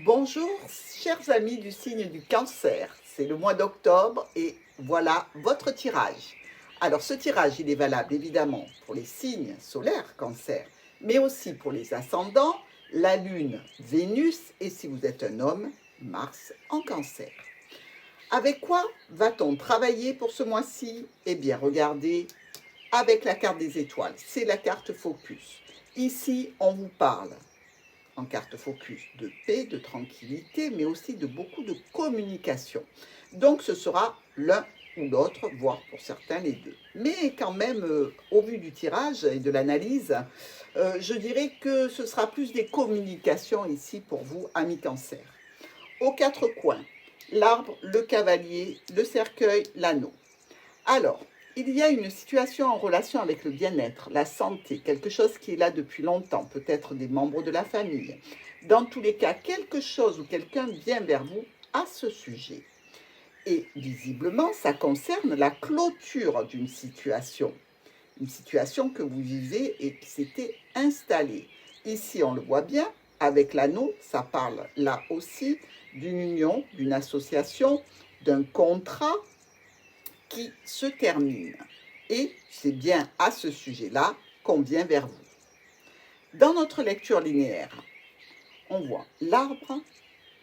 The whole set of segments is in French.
Bonjour, chers amis du signe du Cancer. C'est le mois d'octobre et voilà votre tirage. Alors ce tirage, il est valable évidemment pour les signes solaires Cancer, mais aussi pour les ascendants, la Lune, Vénus et si vous êtes un homme, Mars en Cancer. Avec quoi va-t-on travailler pour ce mois-ci? Eh bien, regardez avec la carte des étoiles. C'est la carte Focus. Ici, on vous parle en carte focus de paix, de tranquillité, mais aussi de beaucoup de communication. Donc ce sera l'un ou l'autre, voire pour certains les deux. Mais quand même, au vu du tirage et de l'analyse, je dirais que ce sera plus des communications ici pour vous, amis Cancer. Aux quatre coins, l'arbre, le cavalier, le cercueil, l'anneau. Alors, il y a une situation en relation avec le bien-être, la santé, quelque chose qui est là depuis longtemps, peut-être des membres de la famille. Dans tous les cas, quelque chose ou quelqu'un vient vers vous à ce sujet. Et visiblement, ça concerne la clôture d'une situation. Une situation que vous vivez et qui s'était installée. Ici, on le voit bien, avec l'anneau, ça parle là aussi d'une union, d'une association, d'un contrat qui se termine. Et c'est bien à ce sujet-là qu'on vient vers vous. Dans notre lecture linéaire, on voit l'arbre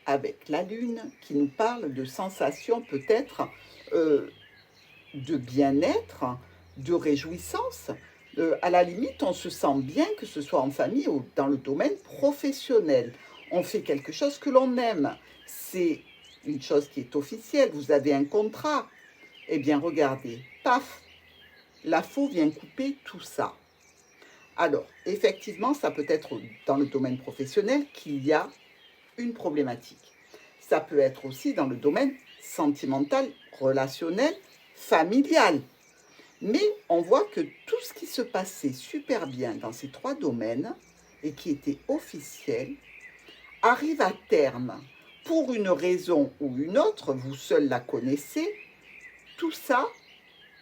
avec la lune qui nous parle de sensations peut-être de bien-être, de réjouissance. À la limite, on se sent bien, que ce soit en famille ou dans le domaine professionnel. On fait quelque chose que l'on aime. C'est une chose qui est officielle. Vous avez un contrat. Eh bien, regardez, paf, la faux vient couper tout ça. Alors, effectivement, ça peut être dans le domaine professionnel qu'il y a une problématique. Ça peut être aussi dans le domaine sentimental, relationnel, familial. Mais on voit que tout ce qui se passait super bien dans ces trois domaines et qui était officiel arrive à terme. Pour une raison ou une autre, vous seul la connaissez, tout ça,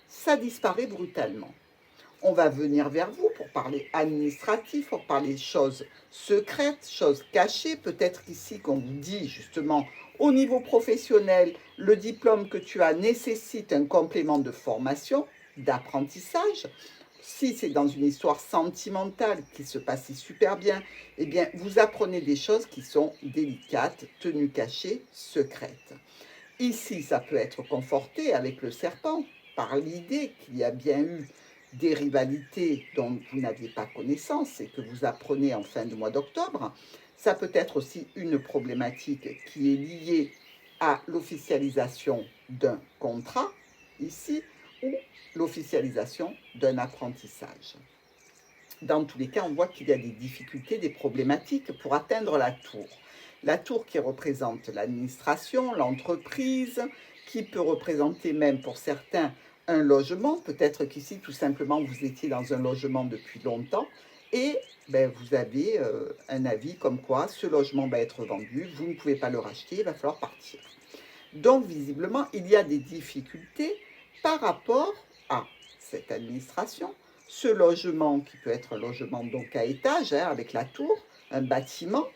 ça disparaît brutalement. On va venir vers vous pour parler administratif, pour parler choses secrètes, choses cachées. Peut-être ici qu'on vous dit justement au niveau professionnel, le diplôme que tu as nécessite un complément de formation, d'apprentissage. Si c'est dans une histoire sentimentale qui se passait super bien, eh bien vous apprenez des choses qui sont délicates, tenues cachées, secrètes. Ici, ça peut être conforté avec le serpent par l'idée qu'il y a bien eu des rivalités dont vous n'aviez pas connaissance et que vous apprenez en fin de mois d'octobre. Ça peut être aussi une problématique qui est liée à l'officialisation d'un contrat, ici, ou l'officialisation d'un apprentissage. Dans tous les cas, on voit qu'il y a des difficultés, des problématiques pour atteindre la tour. La tour qui représente l'administration, l'entreprise, qui peut représenter même pour certains un logement. Peut-être qu'ici, tout simplement, vous étiez dans un logement depuis longtemps et vous avez un avis comme quoi ce logement va être vendu, vous ne pouvez pas le racheter, il va falloir partir. Donc, visiblement, il y a des difficultés par rapport à cette administration, ce logement qui peut être un logement donc à étage, avec la tour, un bâtiment,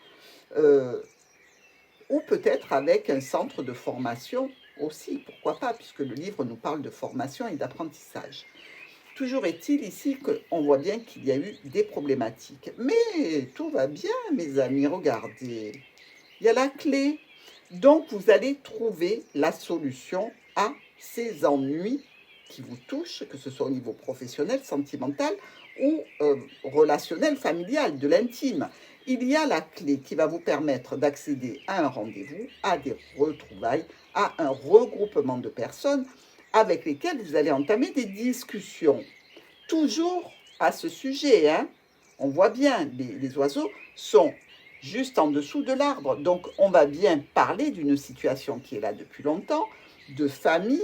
ou peut-être avec un centre de formation aussi, pourquoi pas, puisque le livre nous parle de formation et d'apprentissage. Toujours est-il ici qu'on voit bien qu'il y a eu des problématiques. Mais tout va bien, mes amis, regardez. Il y a la clé. Donc, vous allez trouver la solution à ces ennuis qui vous touchent, que ce soit au niveau professionnel, sentimental ou relationnel, familial, de l'intime. Il y a la clé qui va vous permettre d'accéder à un rendez-vous, à des retrouvailles, à un regroupement de personnes avec lesquelles vous allez entamer des discussions. Toujours à ce sujet, hein. On voit bien, les oiseaux sont juste en dessous de l'arbre. Donc, on va bien parler d'une situation qui est là depuis longtemps, de famille,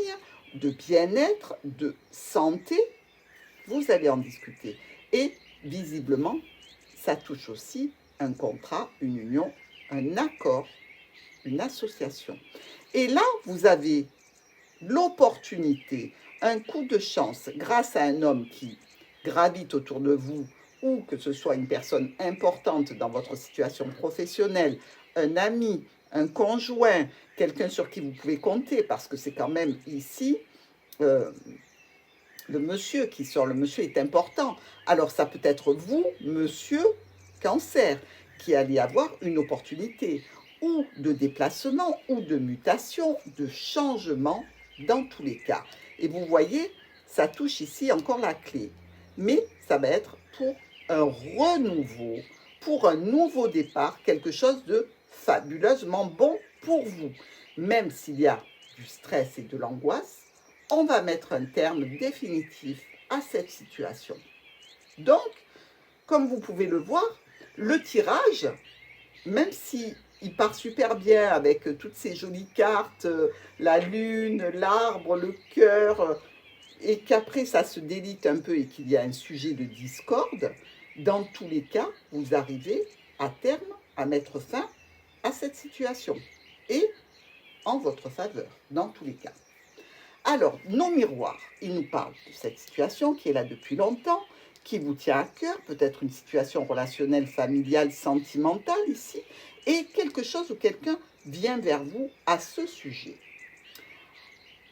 de bien-être, de santé. Vous allez en discuter. Et visiblement, ça touche aussi un contrat, une union, un accord, une association. Et là, vous avez l'opportunité, un coup de chance grâce à un homme qui gravite autour de vous ou que ce soit une personne importante dans votre situation professionnelle un ami, un conjoint, quelqu'un sur qui vous pouvez compter, parce que c'est quand même ici euh, le monsieur qui sort. Le monsieur est important. Alors ça peut être vous, monsieur Cancer, qui allez avoir une opportunité ou de déplacement ou de mutation, de changement dans tous les cas. Et vous voyez, ça touche ici encore la clé. Mais ça va être pour un renouveau, pour un nouveau départ, quelque chose de fabuleusement bon pour vous. Même s'il y a du stress et de l'angoisse, on va mettre un terme définitif à cette situation. Donc, comme vous pouvez le voir, le tirage, même si il part super bien avec toutes ces jolies cartes, la lune, l'arbre, le cœur, et qu'après ça se délite un peu et qu'il y a un sujet de discorde, dans tous les cas, vous arrivez à terme à mettre fin à cette situation et en votre faveur, dans tous les cas. Alors, nos miroirs, ils nous parlent de cette situation qui est là depuis longtemps, qui vous tient à cœur, peut-être une situation relationnelle, familiale, sentimentale ici, et quelque chose où quelqu'un vient vers vous à ce sujet.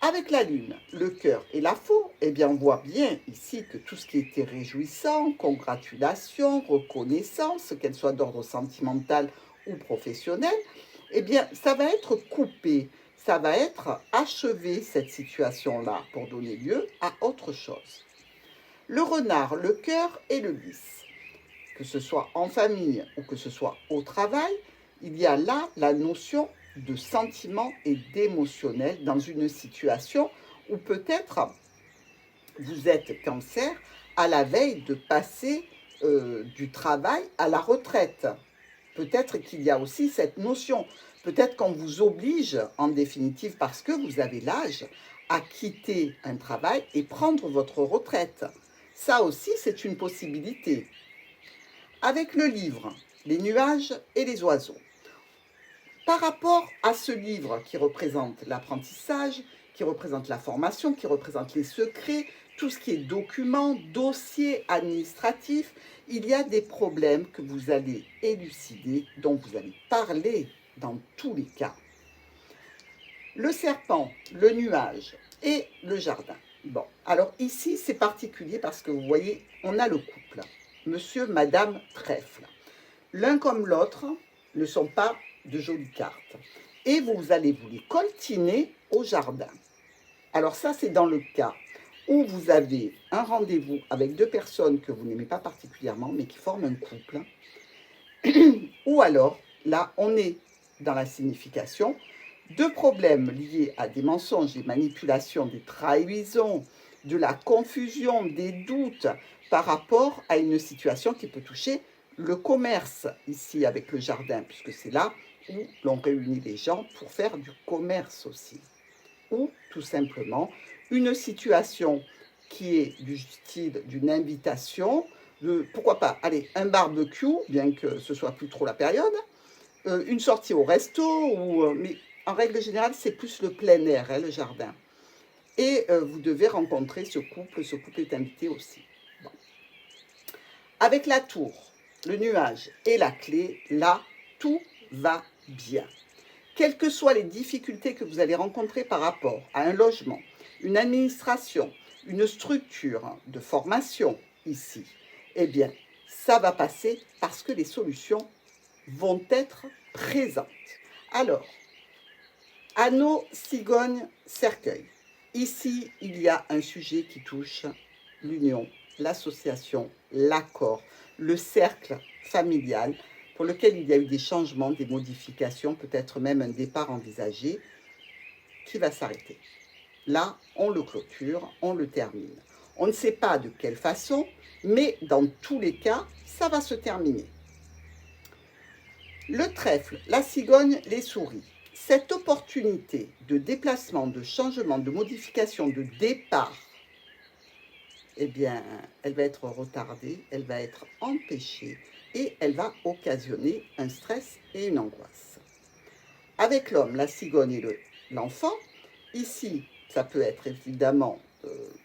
Avec la lune, le cœur et la faux, eh bien on voit bien ici que tout ce qui était réjouissant, congratulation, reconnaissance, qu'elle soit d'ordre sentimental ou professionnel, eh bien ça va être coupé, ça va être achevé cette situation-là pour donner lieu à autre chose. Le renard, le cœur et le lys, que ce soit en famille ou que ce soit au travail, il y a là la notion de sentiment et d'émotionnel dans une situation où peut-être vous êtes Cancer à la veille de passer du travail à la retraite. Peut-être qu'il y a aussi cette notion. Peut-être qu'on vous oblige, en définitive, parce que vous avez l'âge, à quitter un travail et prendre votre retraite. Ça aussi, c'est une possibilité. Avec le livre, les nuages et les oiseaux. Par rapport à ce livre qui représente l'apprentissage, qui représente la formation, qui représente les secrets, tout ce qui est documents, dossiers administratifs, il y a des problèmes que vous allez élucider, dont vous allez parler dans tous les cas. Le serpent, le nuage et le jardin. Bon, alors ici c'est particulier parce que vous voyez, on a le couple, monsieur, madame, trèfle. L'un comme l'autre ne sont pas de jolies cartes. Et vous allez vous les coltiner au jardin. Alors ça, c'est dans le cas où vous avez un rendez-vous avec deux personnes que vous n'aimez pas particulièrement, mais qui forment un couple. Ou alors, là, on est dans la signification de problèmes liés à des mensonges, des manipulations, des trahisons, de la confusion, des doutes par rapport à une situation qui peut toucher le commerce, ici avec le jardin, puisque c'est là où l'on réunit les gens pour faire du commerce aussi. Ou tout simplement une situation qui est du style d'une invitation, de, pourquoi pas, allez, un barbecue, bien que ce soit plus trop la période, une sortie au resto, mais en règle générale, c'est plus le plein air, hein, le jardin. Et vous devez rencontrer ce couple est invité aussi. Bon. Avec la tour, le nuage et la clé, là, tout va bien. Quelles que soient les difficultés que vous allez rencontrer par rapport à un logement, une administration, une structure de formation ici, eh bien, ça va passer parce que les solutions vont être présentes. Alors, anneau, cigogne, cercueil. Ici, il y a un sujet qui touche l'union, l'association, l'accord, le cercle familial, pour lequel il y a eu des changements, des modifications, peut-être même un départ envisagé, qui va s'arrêter. Là, on le clôture, on le termine. On ne sait pas de quelle façon, mais dans tous les cas, ça va se terminer. Le trèfle, la cigogne, les souris. Cette opportunité de déplacement, de changement, de modification, de départ, eh bien, elle va être retardée, elle va être empêchée et elle va occasionner un stress et une angoisse. Avec l'homme, la cigogne et l'enfant, ici, ça peut être évidemment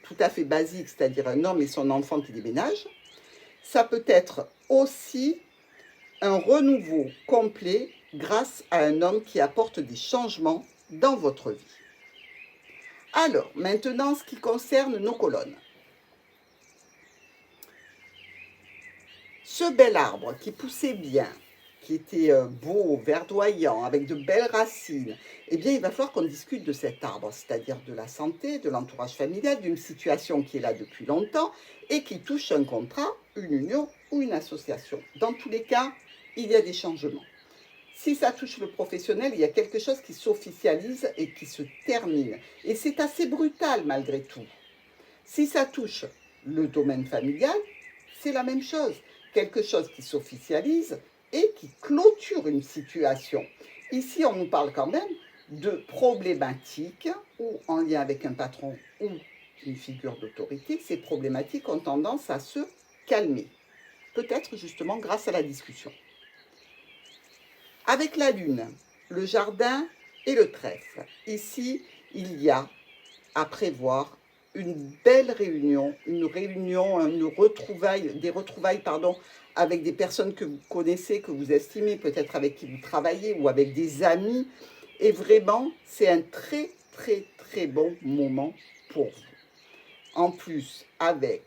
tout à fait basique, c'est-à-dire un homme et son enfant qui déménagent. Ça peut être aussi un renouveau complet grâce à un homme qui apporte des changements dans votre vie. Alors, maintenant, ce qui concerne nos colonnes. Ce bel arbre qui poussait bien, qui était beau, verdoyant, avec de belles racines, eh bien, il va falloir qu'on discute de cet arbre, c'est-à-dire de la santé, de l'entourage familial, d'une situation qui est là depuis longtemps et qui touche un contrat, une union ou une association. Dans tous les cas, il y a des changements. Si ça touche le professionnel, il y a quelque chose qui s'officialise et qui se termine. Et c'est assez brutal malgré tout. Si ça touche le domaine familial, c'est la même chose. Quelque chose qui s'officialise et qui clôture une situation. Ici, on nous parle quand même de problématiques ou en lien avec un patron ou une figure d'autorité. Ces problématiques ont tendance à se calmer, peut-être justement grâce à la discussion. Avec la lune, le jardin et le trèfle, ici, il y a à prévoir une belle réunion, des retrouvailles, avec des personnes que vous connaissez, que vous estimez, peut-être avec qui vous travaillez ou avec des amis. Et vraiment, c'est un très, très, très bon moment pour vous. En plus, avec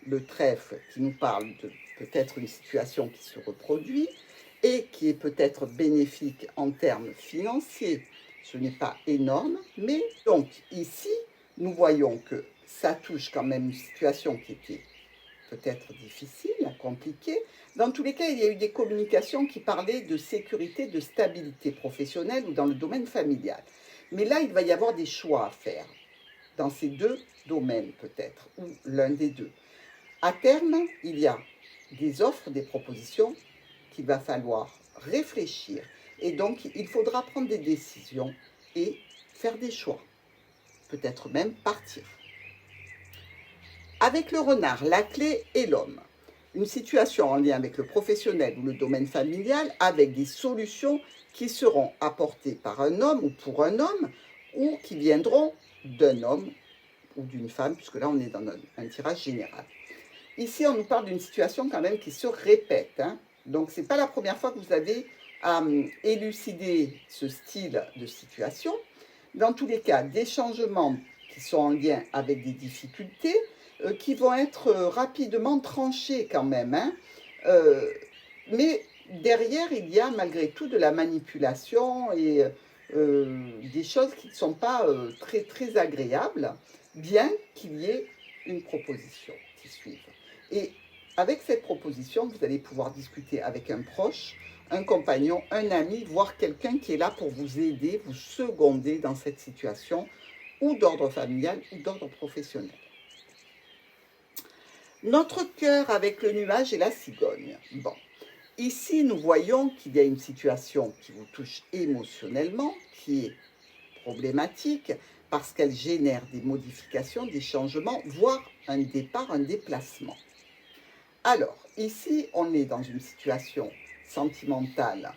le trèfle qui nous parle de peut-être une situation qui se reproduit et qui est peut-être bénéfique en termes financiers, ce n'est pas énorme, mais donc ici, nous voyons que ça touche quand même une situation qui était peut-être difficile, compliquée. Dans tous les cas, il y a eu des communications qui parlaient de sécurité, de stabilité professionnelle ou dans le domaine familial. Mais là, il va y avoir des choix à faire dans ces deux domaines peut-être, ou l'un des deux. À terme, il y a des offres, des propositions qu'il va falloir réfléchir. Et donc, il faudra prendre des décisions et faire des choix. Peut-être même partir. Avec le renard, la clé est l'homme. Une situation en lien avec le professionnel ou le domaine familial avec des solutions qui seront apportées par un homme ou pour un homme ou qui viendront d'un homme ou d'une femme, puisque là on est dans un tirage général. Ici on nous parle d'une situation quand même qui se répète. Donc ce n'est pas la première fois que vous avez à élucider ce style de situation. Dans tous les cas, des changements qui sont en lien avec des difficultés qui vont être rapidement tranchés quand même. Mais derrière, il y a malgré tout de la manipulation et des choses qui ne sont pas très, très agréables, bien qu'il y ait une proposition qui suive. Et avec cette proposition, vous allez pouvoir discuter avec un proche, un compagnon, un ami, voire quelqu'un qui est là pour vous aider, vous seconder dans cette situation, ou d'ordre familial ou d'ordre professionnel. Notre cœur avec le nuage et la cigogne. Bon, ici nous voyons qu'il y a une situation qui vous touche émotionnellement, qui est problématique, parce qu'elle génère des modifications, des changements, voire un départ, un déplacement. Alors, ici, on est dans une situation sentimentale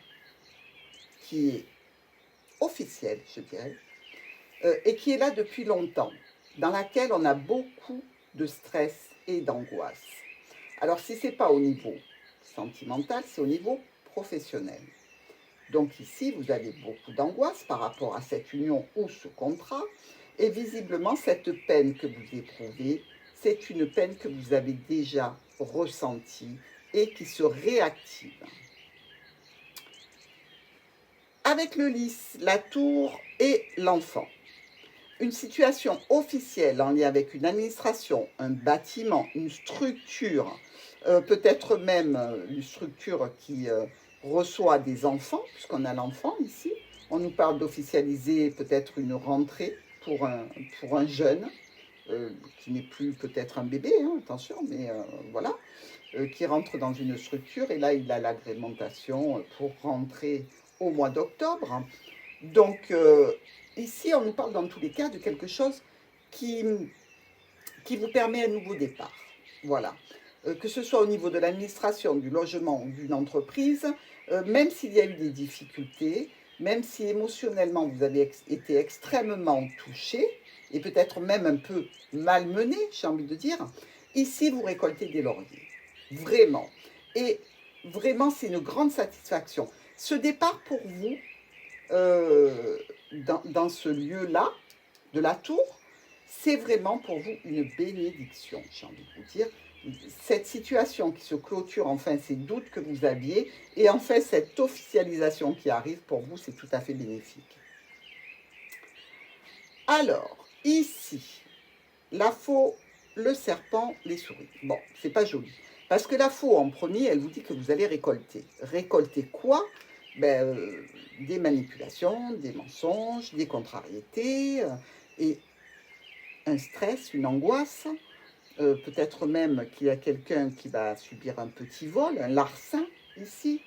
qui est officielle, je dirais, et qui est là depuis longtemps, dans laquelle on a beaucoup de stress et d'angoisse. Alors, si ce n'est pas au niveau sentimental, c'est au niveau professionnel. Donc ici, vous avez beaucoup d'angoisse par rapport à cette union ou ce contrat, et visiblement, cette peine que vous éprouvez, c'est une peine que vous avez déjà ressentie et qui se réactive. Avec le lys, la tour et l'enfant. Une situation officielle en lien avec une administration, un bâtiment, une structure, peut-être même une structure qui reçoit des enfants, puisqu'on a l'enfant ici. On nous parle d'officialiser peut-être une rentrée pour un jeune, qui n'est plus peut-être un bébé, attention, mais voilà, qui rentre dans une structure, et là il a l'agrémentation pour rentrer au mois d'octobre. Donc ici on nous parle dans tous les cas de quelque chose qui vous permet un nouveau départ. Voilà. Que ce soit au niveau de l'administration, du logement ou d'une entreprise, même s'il y a eu des difficultés, même si émotionnellement vous avez été extrêmement touché, et peut-être même un peu malmené, j'ai envie de dire, ici vous récoltez des lauriers. Vraiment. Et vraiment, c'est une grande satisfaction. Ce départ pour vous, dans ce lieu-là, de la tour, c'est vraiment pour vous une bénédiction, j'ai envie de vous dire. Cette situation qui se clôture, enfin, ces doutes que vous aviez, et en fait, cette officialisation qui arrive pour vous, c'est tout à fait bénéfique. Alors, ici, la faux, le serpent, les souris. Bon, c'est pas joli. Parce que la faux, en premier, elle vous dit que vous allez récolter. Récolter quoi? Des manipulations, des mensonges, des contrariétés, et un stress, une angoisse. Peut-être même qu'il y a quelqu'un qui va subir un petit vol, un larcin, ici.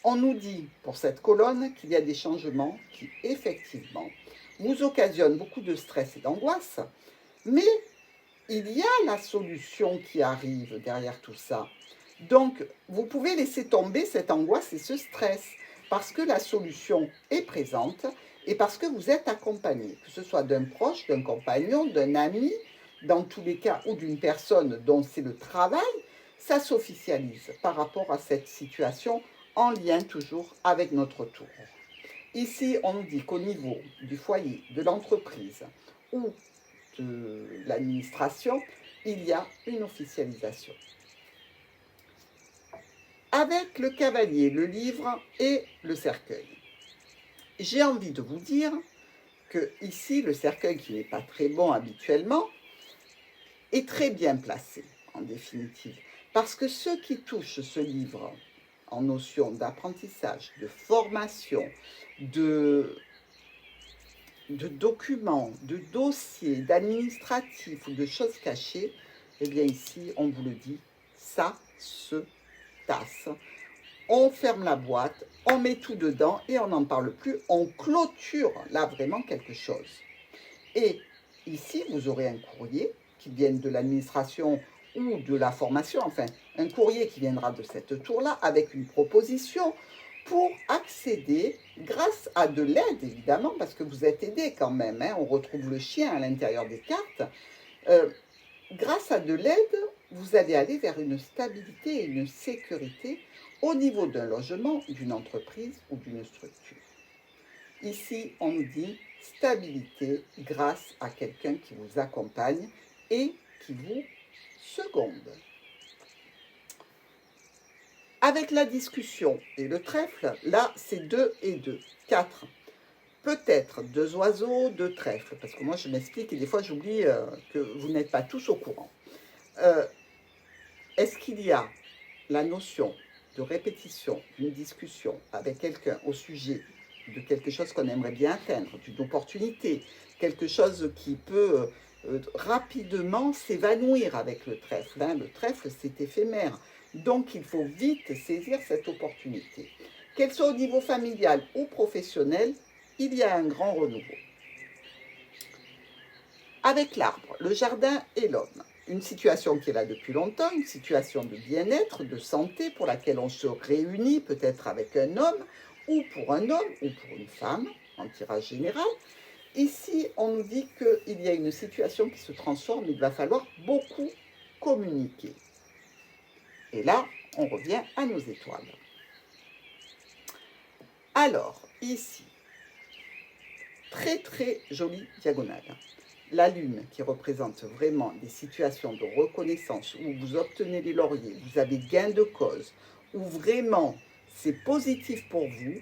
On nous dit, pour cette colonne, qu'il y a des changements qui, effectivement, vous occasionnent beaucoup de stress et d'angoisse, mais il y a la solution qui arrive derrière tout ça. Donc, vous pouvez laisser tomber cette angoisse et ce stress, parce que la solution est présente et parce que vous êtes accompagné, que ce soit d'un proche, d'un compagnon, d'un ami, dans tous les cas, ou d'une personne dont c'est le travail, ça s'officialise par rapport à cette situation en lien toujours avec notre tour. Ici, on nous dit qu'au niveau du foyer, de l'entreprise ou de l'administration, il y a une officialisation. Avec le cavalier, le livre et le cercueil, j'ai envie de vous dire que ici, le cercueil, qui n'est pas très bon habituellement, est très bien placé, en définitive. Parce que ce qui touche ce livre en notion d'apprentissage, de formation, de documents, de dossiers, d'administratifs ou de choses cachées, eh bien ici, on vous le dit, ça se tasse. On ferme la boîte, on met tout dedans et on n'en parle plus. On clôture là vraiment quelque chose. Et ici, vous aurez un courrier qui vienne de l'administration ou de la formation, enfin, un courrier qui viendra de cette tour-là avec une proposition pour accéder, grâce à de l'aide évidemment, parce que vous êtes aidé quand même, hein, on retrouve le chien à l'intérieur des cartes, grâce à de l'aide, vous allez aller vers une stabilité et une sécurité au niveau d'un logement, d'une entreprise ou d'une structure. Ici, on nous dit stabilité grâce à quelqu'un qui vous accompagne et qui vous seconde. Avec la discussion et le trèfle, là, c'est 2 et 2, 4. Peut-être 2 oiseaux, 2 trèfles, parce que moi, je m'explique et des fois, j'oublie que vous n'êtes pas tous au courant. Est-ce qu'il y a la notion de répétition d'une discussion avec quelqu'un au sujet de quelque chose qu'on aimerait bien atteindre, d'une opportunité, quelque chose qui peut rapidement s'évanouir avec le trèfle, hein. Le trèfle, c'est éphémère. Donc, il faut vite saisir cette opportunité. Qu'elle soit au niveau familial ou professionnel, il y a un grand renouveau. Avec l'arbre, le jardin et l'homme, une situation qui est là depuis longtemps, une situation de bien-être, de santé pour laquelle on se réunit peut-être avec un homme, ou pour un homme, ou pour une femme, en tirage général. Ici, on nous dit qu'il y a une situation qui se transforme, il va falloir beaucoup communiquer. Et là, on revient à nos étoiles. Alors, ici, très très jolie diagonale. La lune qui représente vraiment des situations de reconnaissance où vous obtenez les lauriers, vous avez gain de cause, où vraiment c'est positif pour vous,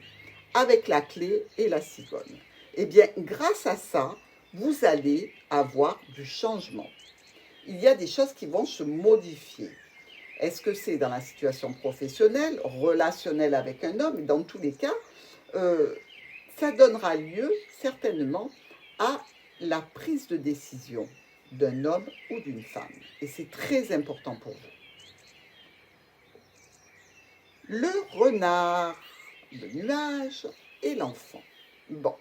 avec la clé et la cigogne. Eh bien, grâce à ça, vous allez avoir du changement. Il y a des choses qui vont se modifier. Est-ce que c'est dans la situation professionnelle, relationnelle avec un homme? Dans tous les cas, ça donnera lieu certainement à la prise de décision d'un homme ou d'une femme. Et c'est très important pour vous. Le renard, le nuage et l'enfant. Bon,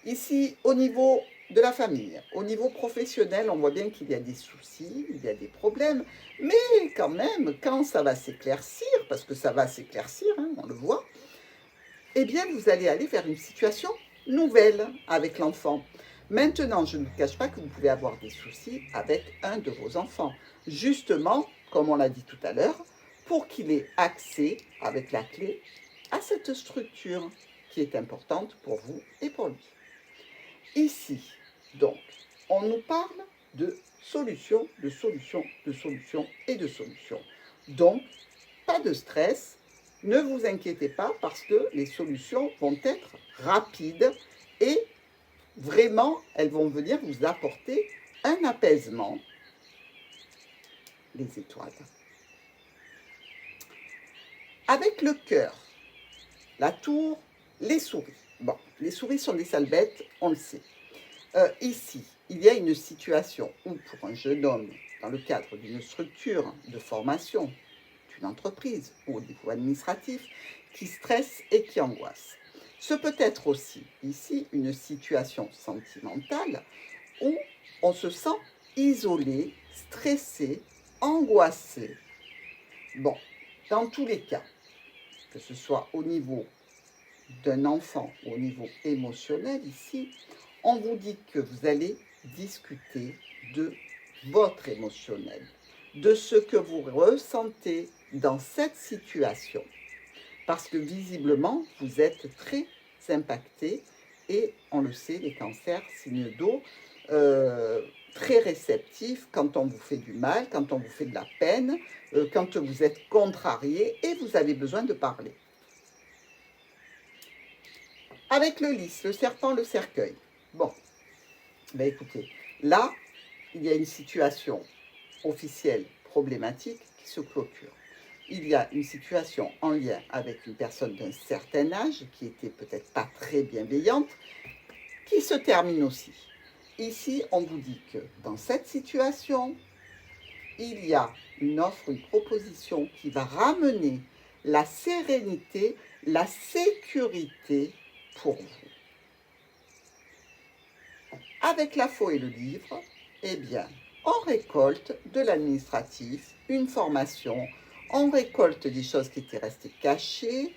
ici, au niveau de la famille, au niveau professionnel, on voit bien qu'il y a des soucis, il y a des problèmes, mais quand même, quand ça va s'éclaircir, parce que ça va s'éclaircir, hein, on le voit, eh bien, vous allez aller vers une situation nouvelle avec l'enfant. Maintenant, je ne vous cache pas que vous pouvez avoir des soucis avec un de vos enfants. Justement, comme on l'a dit tout à l'heure, pour qu'il ait accès avec la clé à cette structure qui est importante pour vous et pour lui. Ici, donc, on nous parle de solutions, de solutions, de solutions et de solutions. Donc, pas de stress, ne vous inquiétez pas parce que les solutions vont être rapides et vraiment, elles vont venir vous apporter un apaisement. Les étoiles. Avec le cœur, la tour, les souris. Bon, les souris sont des sales bêtes, on le sait. Ici, il y a une situation où pour un jeune homme, dans le cadre d'une structure de formation, d'une entreprise ou au niveau administratif, qui stresse et qui angoisse. Ce peut être aussi ici une situation sentimentale où on se sent isolé, stressé, angoissé. Bon, dans tous les cas, que ce soit au niveau d'un enfant ou au niveau émotionnel ici, on vous dit que vous allez discuter de votre émotionnel, de ce que vous ressentez dans cette situation. Parce que visiblement, vous êtes très impacté et on le sait, les cancers, signes d'eau, très réceptifs quand on vous fait du mal, quand on vous fait de la peine, quand vous êtes contrarié et vous avez besoin de parler. Avec le lys, le serpent, le cercueil. Bon, ben écoutez, là, il y a une situation officielle problématique qui se clôture. Il y a une situation en lien avec une personne d'un certain âge qui était peut-être pas très bienveillante, qui se termine aussi. Ici, on vous dit que dans cette situation, il y a une offre, une proposition qui va ramener la sérénité, la sécurité pour vous. Avec la faux et le livre, eh bien, on récolte de l'administratif, une formation, on récolte des choses qui étaient restées cachées,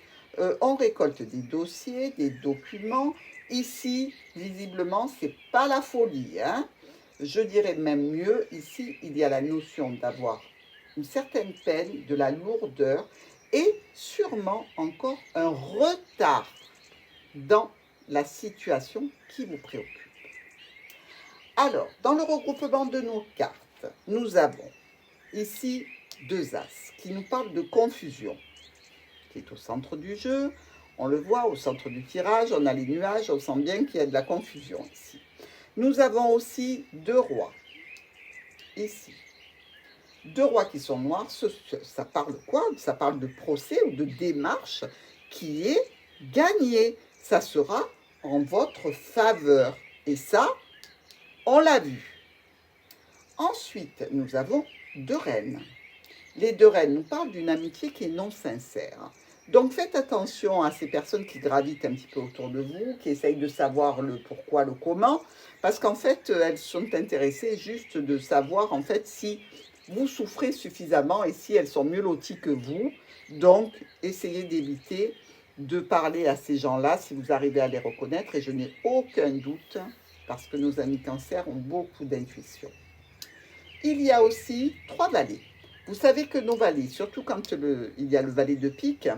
on récolte des dossiers, des documents. Ici, visiblement, ce n'est pas la folie, hein. Je dirais même mieux, ici, il y a la notion d'avoir une certaine peine, de la lourdeur et sûrement encore un retard dans la situation qui vous préoccupe. Alors, dans le regroupement de nos cartes, nous avons ici 2 As qui nous parlent de confusion, qui est au centre du jeu. On le voit au centre du tirage, on a les nuages, on sent bien qu'il y a de la confusion ici. Nous avons aussi 2 rois, ici. 2 rois qui sont noirs, ça parle quoi? Ça parle de procès ou de démarche qui est gagnée. Ça sera en votre faveur. Et ça, on l'a vu. Ensuite, nous avons 2 reines. Les 2 reines nous parlent d'une amitié qui est non sincère. Donc faites attention à ces personnes qui gravitent un petit peu autour de vous, qui essayent de savoir le pourquoi, le comment, parce qu'en fait, elles sont intéressées juste de savoir en fait si vous souffrez suffisamment et si elles sont mieux loties que vous. Donc, essayez d'éviter de parler à ces gens-là si vous arrivez à les reconnaître. Et je n'ai aucun doute, parce que nos amis cancers ont beaucoup d'intuition. Il y a aussi 3 valets. Vous savez que nos valets, surtout quand il y a le valet de pique,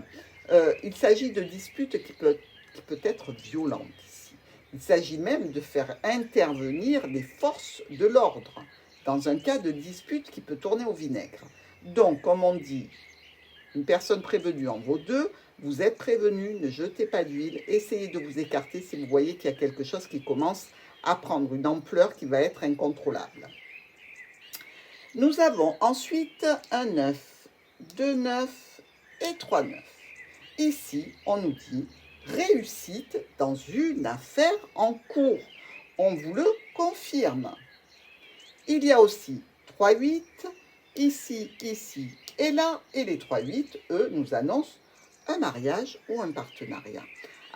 il s'agit de disputes qui peut être violentes ici. Il s'agit même de faire intervenir des forces de l'ordre dans un cas de dispute qui peut tourner au vinaigre. Donc, comme on dit, une personne prévenue en vaut 2, vous êtes prévenu, ne jetez pas d'huile, essayez de vous écarter si vous voyez qu'il y a quelque chose qui commence à prendre une ampleur qui va être incontrôlable. Nous avons ensuite un 9, 2 9 et 3 9. Ici, on nous dit réussite dans une affaire en cours. On vous le confirme. Il y a aussi 3 8, ici, ici et là. Et les 3 8, eux, nous annoncent un mariage ou un partenariat.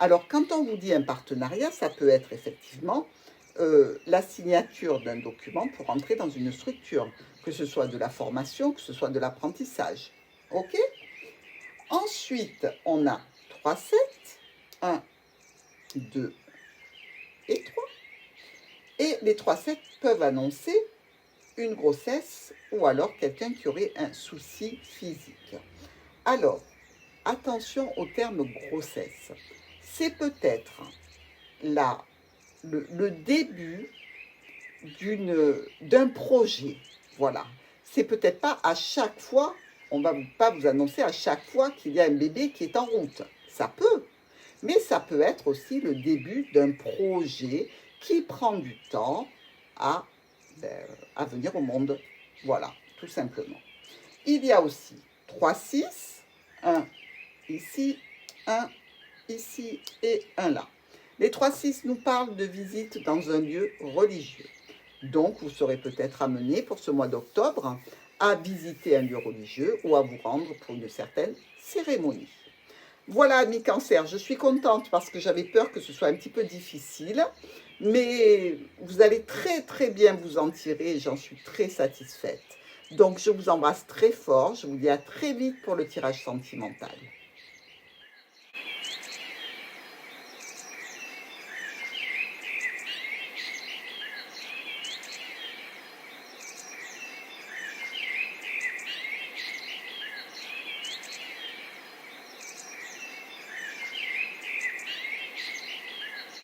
Alors, quand on vous dit un partenariat, ça peut être effectivement la signature d'un document pour entrer dans une structure, que ce soit de la formation, que ce soit de l'apprentissage. OK? Ensuite, on a 3 7, 1, 2 et 3. Et les 3 7 peuvent annoncer une grossesse ou alors quelqu'un qui aurait un souci physique. Alors, attention au terme grossesse. C'est peut-être le début d'un projet. Voilà. C'est peut-être pas à chaque fois, on va pas vous annoncer à chaque fois qu'il y a un bébé qui est en route. Ça peut, mais ça peut être aussi le début d'un projet qui prend du temps à venir au monde. Voilà, tout simplement. Il y a aussi 3-6, 1 ici, 1 ici et 1 là. Les 3-6 nous parlent de visite dans un lieu religieux. Donc, vous serez peut-être amené pour ce mois d'octobre à visiter un lieu religieux ou à vous rendre pour une certaine cérémonie. Voilà, amis Cancer, je suis contente parce que j'avais peur que ce soit un petit peu difficile, mais vous allez très très bien vous en tirer et j'en suis très satisfaite. Donc, je vous embrasse très fort, je vous dis à très vite pour le tirage sentimental.